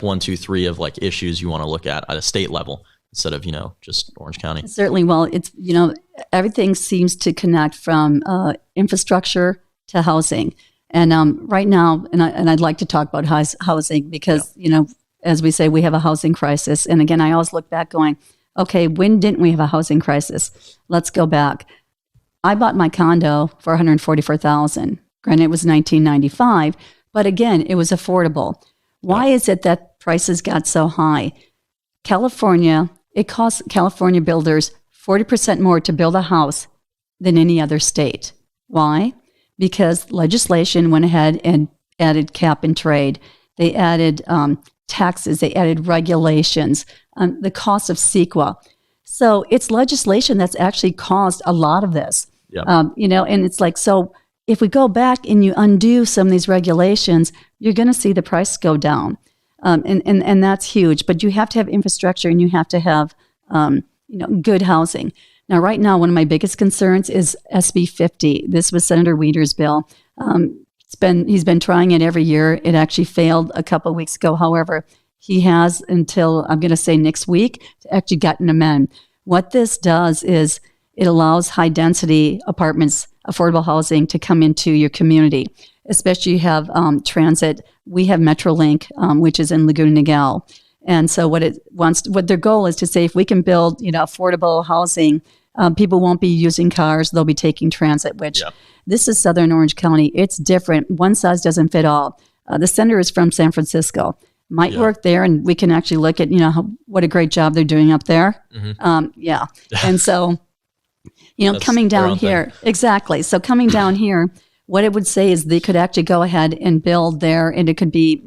one, two, three of like issues you want to look at a state level instead of, just Orange County? Certainly. Well, it's, everything seems to connect from infrastructure to housing. And right now, and I'd like to talk about housing because, as we say, we have a housing crisis. And again, I always look back going, okay, when didn't we have a housing crisis? Let's go back. I bought my condo for $144,000. Granted, it was 1995, but again, it was affordable. Why is it that prices got so high? California, it costs California builders 40% more to build a house than any other state. Why? Because legislation went ahead and added cap and trade. They added taxes. They added regulations, the cost of CEQA. So it's legislation that's actually caused a lot of this. Yep. And it's like, so if we go back and you undo some of these regulations, you're going to see the price go down. And that's huge. But you have to have infrastructure and you have to have, good housing. Now, right now, one of my biggest concerns is SB 50. This was Senator Weider's bill. He's been trying it every year. It actually failed a couple of weeks ago. However, he has until, I'm going to say next week, to actually get an amendment. What this does is it allows high-density apartments, affordable housing to come into your community, especially you have transit. We have Metrolink, which is in Laguna Niguel. And so what their goal is to say, if we can build, affordable housing, people won't be using cars, they'll be taking transit, which this is Southern Orange County. It's different. One size doesn't fit all. The senator is from San Francisco. Might work there, and we can actually look at, what a great job they're doing up there. Mm-hmm. And so, coming down here, exactly. So coming down here, what it would say is they could actually go ahead and build there, and it could be,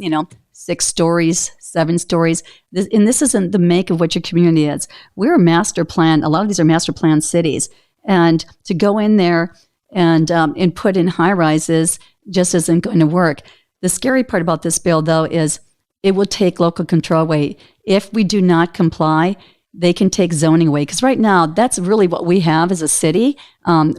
6 stories, 7 stories. And this isn't the make of what your community is. We're a master plan. A lot of these are master plan cities. And to go in there and put in high rises just isn't going to work. The scary part about this bill, though, is it will take local control away. If we do not comply, they can take zoning away. Because right now, that's really what we have as a city.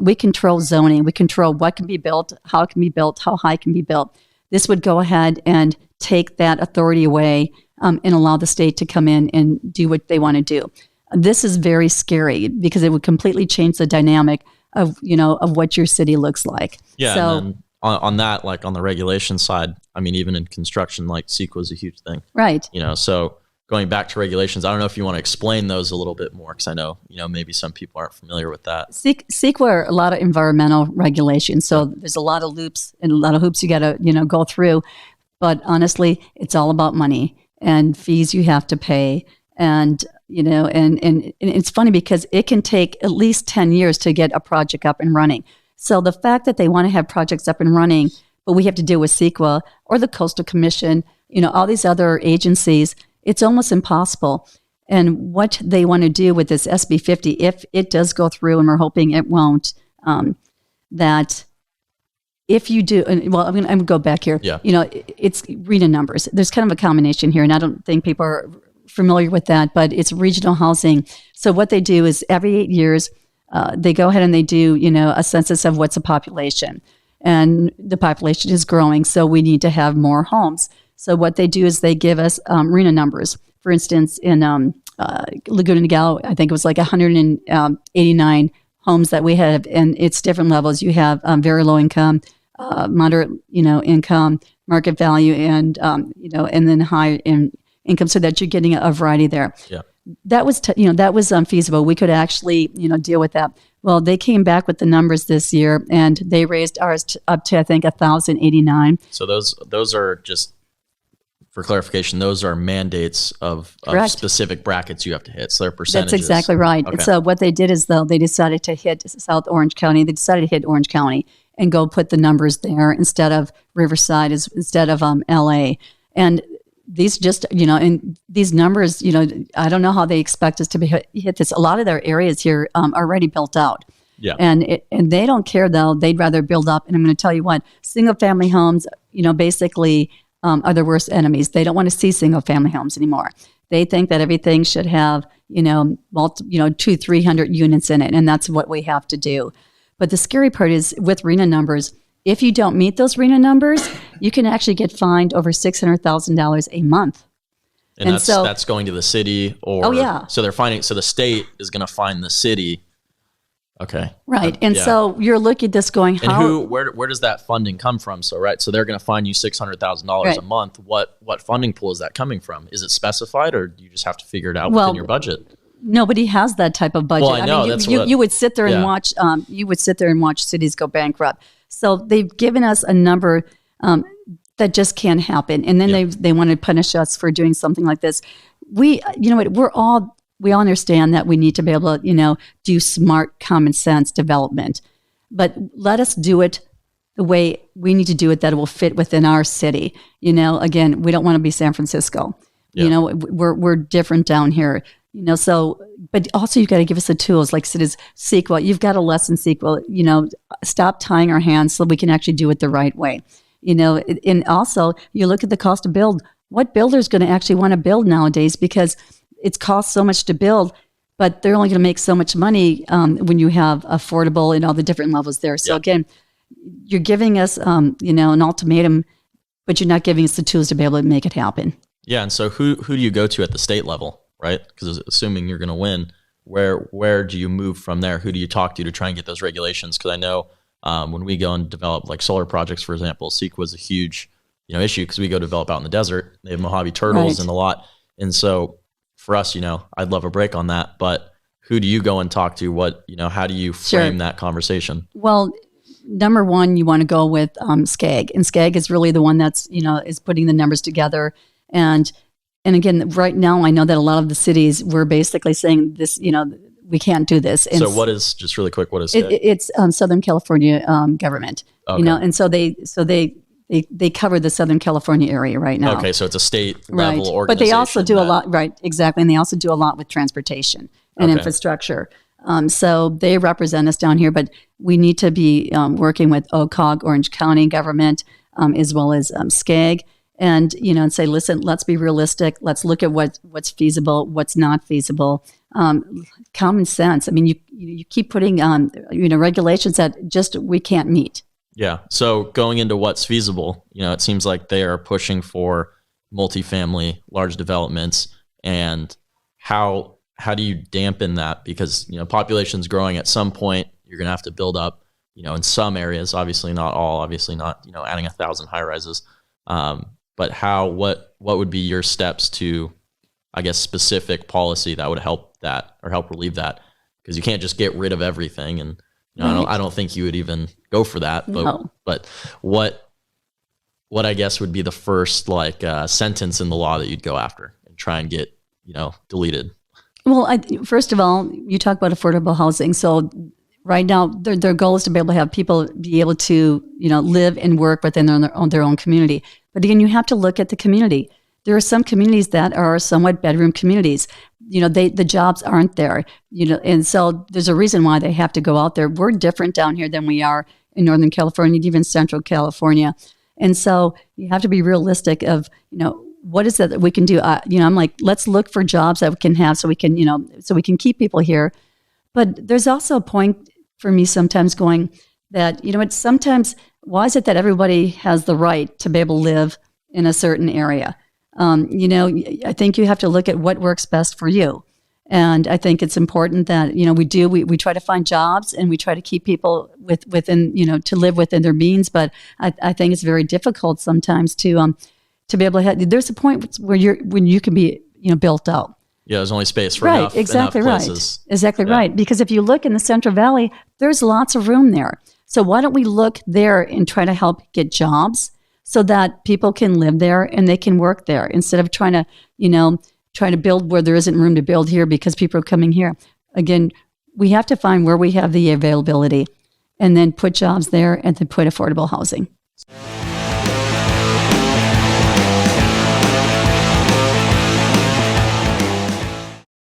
We control zoning. We control what can be built, how it can be built, how high it can be built. This would go ahead and take that authority away and allow the state to come in and do what they want to do. This is very scary because it would completely change the dynamic of what your city looks like. Yeah. So, and then on that, like on the regulation side, I mean, even in construction, like CEQA is a huge thing. Right. So going back to regulations, I don't know if you want to explain those a little bit more, because I know, maybe some people aren't familiar with that. CEQA are a lot of environmental regulations. So there's a lot of loops and a lot of hoops you got to, go through. But honestly, it's all about money and fees you have to pay. And, and it's funny because it can take at least 10 years to get a project up and running. So the fact that they want to have projects up and running, but we have to deal with CEQA or the Coastal Commission, all these other agencies, it's almost impossible. And what they want to do with this SB 50, if it does go through, and we're hoping it won't, that if you do, well, I'm going to go back here. Yeah. It's RENA numbers. There's kind of a combination here, and I don't think people are familiar with that, but it's regional housing. So what they do is every 8 years, they go ahead and they do, a census of what's the population. And the population is growing, so we need to have more homes. So what they do is they give us RENA numbers. For instance, in Laguna Niguel, I think it was like 189 homes that we have, and it's different levels. You have very low income, moderate, income, market value, and and then high in income, so that you're getting a variety there. Yeah. That was feasible. We could actually deal with that. Well, they came back with the numbers this year, and they raised ours up to I think 1,089. So those are just, for clarification, those are mandates of specific brackets you have to hit. So they're percentages. That's exactly right. Okay. So what they did is, though, they decided to hit South Orange County. They decided to hit Orange County and go put the numbers there instead of Riverside, instead of LA. And these just, and these numbers, I don't know how they expect us to hit this. A lot of their areas here are already built out. Yeah. And they don't care, though. They'd rather build up. And I'm going to tell you what, single family homes, basically are their worst enemies. They don't want to see single family homes anymore. They think that everything should have, 200-300 units in it. And that's what we have to do. But the scary part is with RENA numbers, if you don't meet those RENA numbers, you can actually get fined over $600,000 a month. And that's going to the city, or oh yeah. So the state is going to find the city. Okay. Right. And so you're looking at this going, where does that funding come from? So they're going to find you $600,000 a month. What funding pool is that coming from? Is it specified, or do you just have to figure it out within your budget? Nobody has that type of budget. Well, I know you would sit there and watch. You would sit there and watch cities go bankrupt. So they've given us a number that just can't happen, and then they want to punish us for doing something like this. We all understand that we need to be able to do smart, common sense development, but let us do it the way we need to do it, that it will fit within our city. Again, we don't want to be San Francisco. We're different down here. So, but also you've got to give us the tools, like cities, SQL. You've got a lesson SQL, stop tying our hands so we can actually do it the right way. And also you look at the cost to build. What builder is going to actually want to build nowadays? Because it's cost so much to build, but they're only going to make so much money when you have affordable and all the different levels there. So again, you're giving us, an ultimatum, but you're not giving us the tools to be able to make it happen. Yeah. And so who do you go to at the state level, right? Because assuming you're going to win, where do you move from there? Who do you talk to try and get those regulations? Because I know when we go and develop like solar projects, for example, CEQA is a huge issue because we go develop out in the desert. They have Mojave turtles and a lot. And so for us, I'd love a break on that, but who do you go and talk to? How do you frame that conversation? Well, number one, you want to go with SCAG, and SCAG is really the one that's, is putting the numbers together. And again, right now, I know that a lot of the cities were basically saying this, we can't do this. And so what is, just really quick, what is SCAG? It's Southern California government, and so they cover the Southern California area right now. Okay, so it's a state level organization. But they also do a lot, right, exactly. And they also do a lot with transportation and infrastructure. So they represent us down here, but we need to be working with OCOG, Orange County government, as well as SCAG, and say, listen, let's be realistic. Let's look at what's feasible, what's not feasible. Common sense. I mean, you keep putting regulations that just we can't meet. Yeah. So going into what's feasible, it seems like they are pushing for multifamily, large developments. And how do you dampen that? Because, population's growing. At some point, you're going to have to build up, in some areas, obviously not all, obviously not, adding 1,000 high rises. But what would be your steps to, I guess, specific policy that would help that or help relieve that? Because you can't just get rid of everything. And I don't think you would even go for that. But what I guess would be the first sentence in the law that you'd go after and try and get deleted? Well, first of all, you talk about affordable housing. So right now, their goal is to be able to have people be able to live and work within their own community. But again, you have to look at the community. There are some communities that are somewhat bedroom communities. The jobs aren't there, and so there's a reason why they have to go out there. We're different down here than we are in Northern California, even Central California. And so you have to be realistic of, what is it that we can do? I'm like, let's look for jobs that we can have so we can keep people here. But there's also a point for me sometimes going that, sometimes why is it that everybody has the right to be able to live in a certain area? I think you have to look at what works best for you. And I think it's important that, we try to find jobs and we try to keep people within, to live within their means. But I think it's very difficult sometimes to be able to have, there's a point where you can be, built out. Yeah, there's only space for enough places. Exactly right. Because if you look in the Central Valley, there's lots of room there. So why don't we look there and try to help get jobs so that people can live there and they can work there instead of trying to build where there isn't room to build here because people are coming here. Again, we have to find where we have the availability and then put jobs there and then put affordable housing.